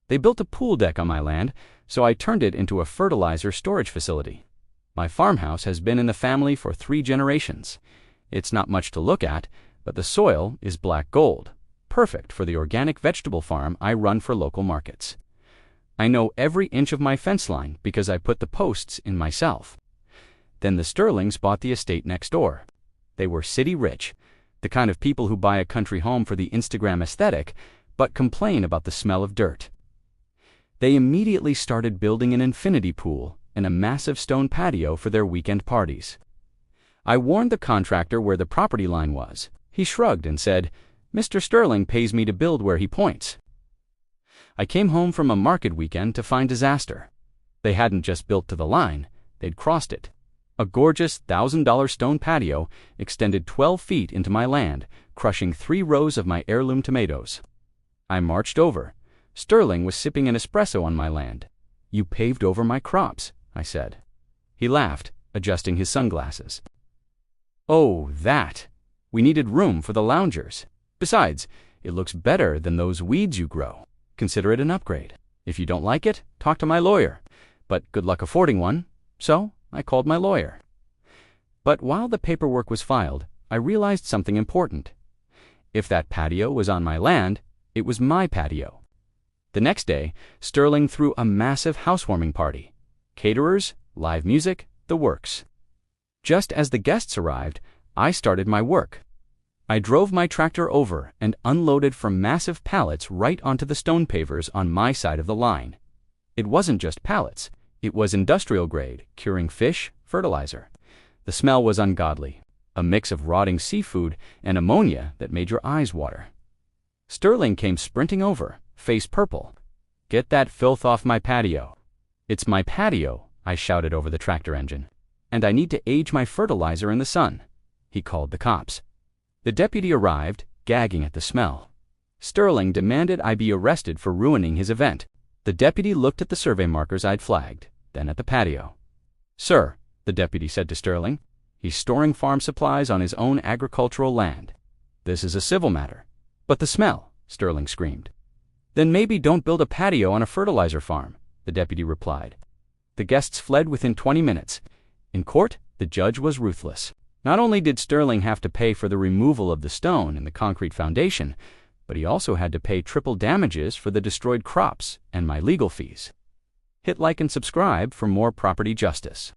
They built a pool deck on my land, so I turned it into a fertilizer storage facility. My farmhouse has been in the family for 3 generations. It's not much to look at, but the soil is black gold, perfect for the organic vegetable farm I run for local markets. I know every inch of my fence line because I put the posts in myself. Then the Sterlings bought the estate next door. They were city rich, the kind of people who buy a country home for the Instagram aesthetic, but complain about the smell of dirt. They immediately started building an infinity pool and a massive stone patio for their weekend parties. I warned the contractor where the property line was. He shrugged and said, "Mr. Sterling pays me to build where he points." I came home from a market weekend to find disaster. They hadn't just built to the line, they'd crossed it. A gorgeous $1,000 stone patio extended 12 feet into my land, crushing 3 rows of my heirloom tomatoes. I marched over. Sterling was sipping an espresso on my land. "You paved over my crops," I said. He laughed, adjusting his sunglasses. "Oh, that. We needed room for the loungers. Besides, it looks better than those weeds you grow. Consider it an upgrade. If you don't like it, talk to my lawyer. But good luck affording one." So I called my lawyer. But while the paperwork was filed, I realized something important. If that patio was on my land, it was my patio. The next day, Sterling threw a massive housewarming party. Caterers, live music, the works. Just as the guests arrived, I started my work. I drove my tractor over and unloaded from massive pallets right onto the stone pavers on my side of the line. It wasn't just pallets. It was industrial grade, curing fish, fertilizer. The smell was ungodly, a mix of rotting seafood and ammonia that made your eyes water. Sterling came sprinting over, face purple. "Get that filth off my patio." "It's my patio," I shouted over the tractor engine. "And I need to age my fertilizer in the sun." He called the cops. The deputy arrived, gagging at the smell. Sterling demanded I be arrested for ruining his event. The deputy looked at the survey markers I'd flagged, then at the patio. "Sir," the deputy said to Sterling, "he's storing farm supplies on his own agricultural land. This is a civil matter." "But the smell," Sterling screamed. "Then maybe don't build a patio on a fertilizer farm," the deputy replied. The guests fled within 20 minutes. In court, the judge was ruthless. Not only did Sterling have to pay for the removal of the stone and the concrete foundation, but he also had to pay triple damages for the destroyed crops and my legal fees. Hit like and subscribe for more property justice.